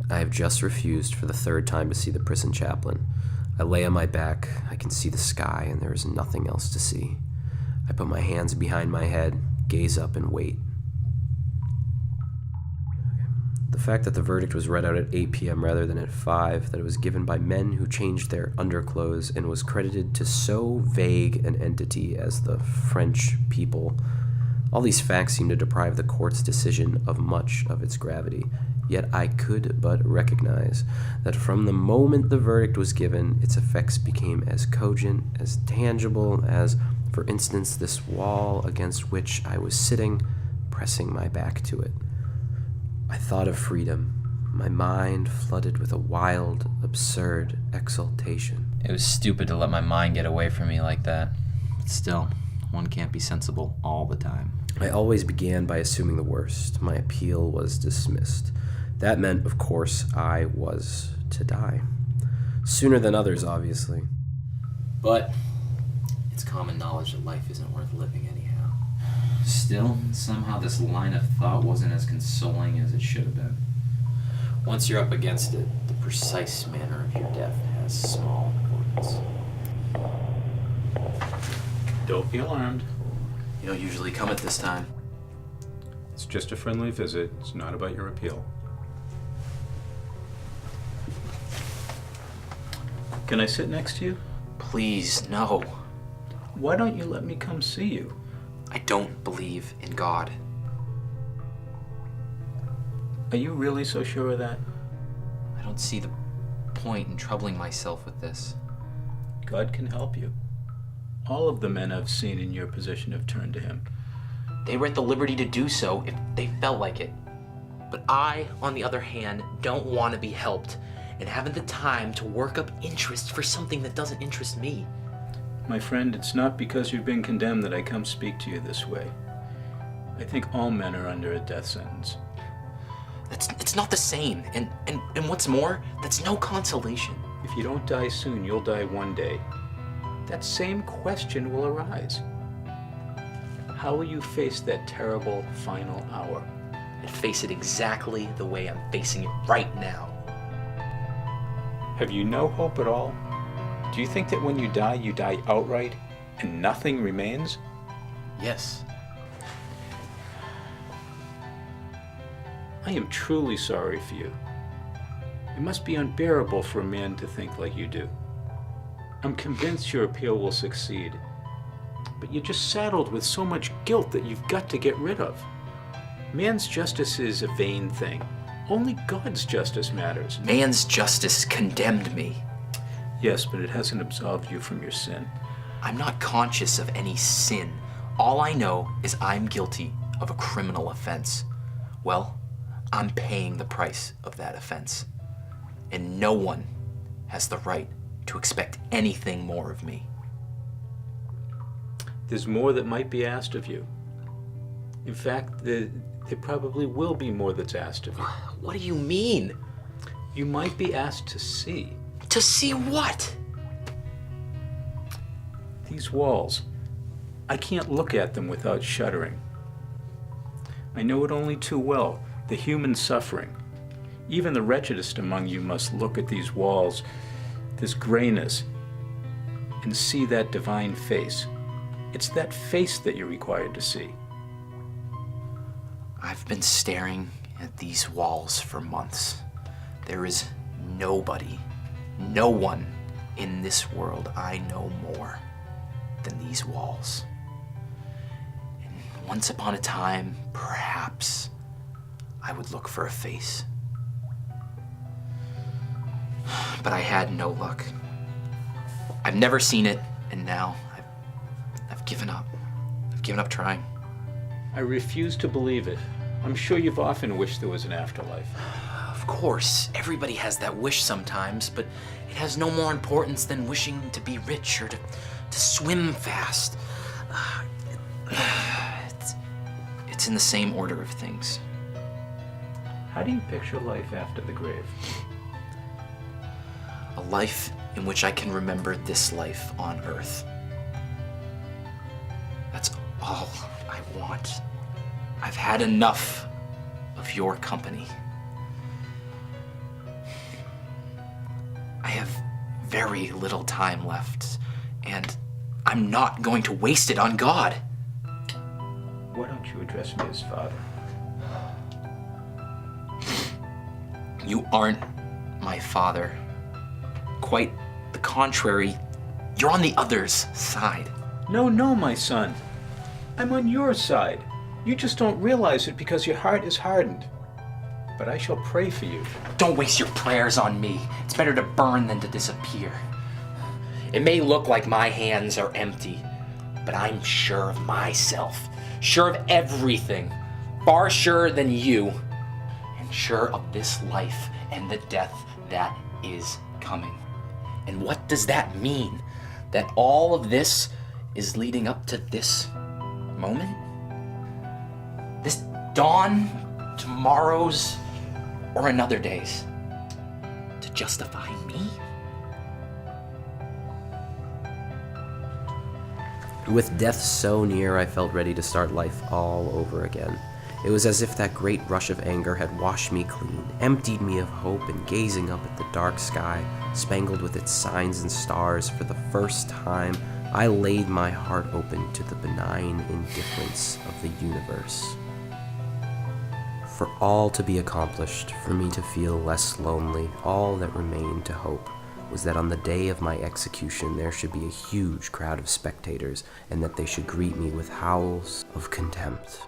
I have just refused for the third time to see the prison chaplain. I lay on my back, I can see the sky, and there is nothing else to see. I put my hands behind my head, gaze up, and wait. The fact that the verdict was read out at 8 p.m. rather than at 5, that it was given by men who changed their underclothes, and was credited to so vague an entity as the French people, all these facts seem to deprive the court's decision of much of its gravity. Yet I could but recognize that from the moment the verdict was given, its effects became as cogent, as tangible as, for instance, this wall against which I was sitting, pressing my back to it. I thought of freedom, my mind flooded with a wild, absurd exultation. It was stupid to let my mind get away from me like that. But still, one can't be sensible all the time. I always began by assuming the worst. My appeal was dismissed. That meant, of course, I was to die. Sooner than others, obviously. But it's common knowledge that life isn't worth living anyhow. Still, somehow this line of thought wasn't as consoling as it should have been. Once you're up against it, the precise manner of your death has small importance. Don't be alarmed. You don't usually come at this time. It's just a friendly visit. It's not about your appeal. Can I sit next to you? Please, no. Why don't you let me come see you? I don't believe in God. Are you really so sure of that? I don't see the point in troubling myself with this. God can help you. All of the men I've seen in your position have turned to him. They were at the liberty to do so if they felt like it. But I, on the other hand, don't want to be helped and haven't the time to work up interest for something that doesn't interest me. My friend, it's not because you've been condemned that I come speak to you this way. I think all men are under a death sentence. It's not the same, and what's more, that's no consolation. If you don't die soon, you'll die one day. That same question will arise. How will you face that terrible final hour? I'd face it exactly the way I'm facing it right now. Have you no hope at all? Do you think that when you die outright and nothing remains? Yes. I am truly sorry for you. It must be unbearable for a man to think like you do. I'm convinced your appeal will succeed, but you're just saddled with so much guilt that you've got to get rid of. Man's justice is a vain thing. Only God's justice matters. Man's justice condemned me. Yes, but it hasn't absolved you from your sin. I'm not conscious of any sin. All I know is I'm guilty of a criminal offense. Well, I'm paying the price of that offense. And no one has the right to expect anything more of me. There's more that might be asked of you. In fact, there probably will be more that's asked of you. What do you mean? You might be asked to see. To see what? These walls. I can't look at them without shuddering. I know it only too well, the human suffering. Even the wretchedest among you must look at these walls, this grayness, and see that divine face. It's that face that you're required to see. I've been staring at these walls for months. There is nobody, no one in this world I know more than these walls. And once upon a time, perhaps, I would look for a face. But I had no luck. I've never seen it, and now I've given up. I've given up trying. I refuse to believe it. I'm sure you've often wished there was an afterlife. Of course, everybody has that wish sometimes, but it has no more importance than wishing to be rich or to swim fast. It's in the same order of things. How do you picture life after the grave? A life in which I can remember this life on Earth. That's all I want. I've had enough of your company. very little time left, and I'm not going to waste it on God. Why don't you address me as father? You aren't my father. Quite the contrary, you're on the other's side. No, my son. I'm on your side. You just don't realize it because your heart is hardened. But I shall pray for you. Don't waste your prayers on me. It's better to burn than to disappear. It may look like my hands are empty, but I'm sure of myself, sure of everything, far surer than you, and sure of this life and the death that is coming. And what does that mean? That all of this is leading up to this moment? This dawn, tomorrow's, or another day's, to justify me? With death so near, I felt ready to start life all over again. It was as if that great rush of anger had washed me clean, emptied me of hope, and gazing up at the dark sky, spangled with its signs and stars, for the first time, I laid my heart open to the benign indifference of the universe. For all to be accomplished, for me to feel less lonely, all that remained to hope was that on the day of my execution there should be a huge crowd of spectators, and that they should greet me with howls of contempt.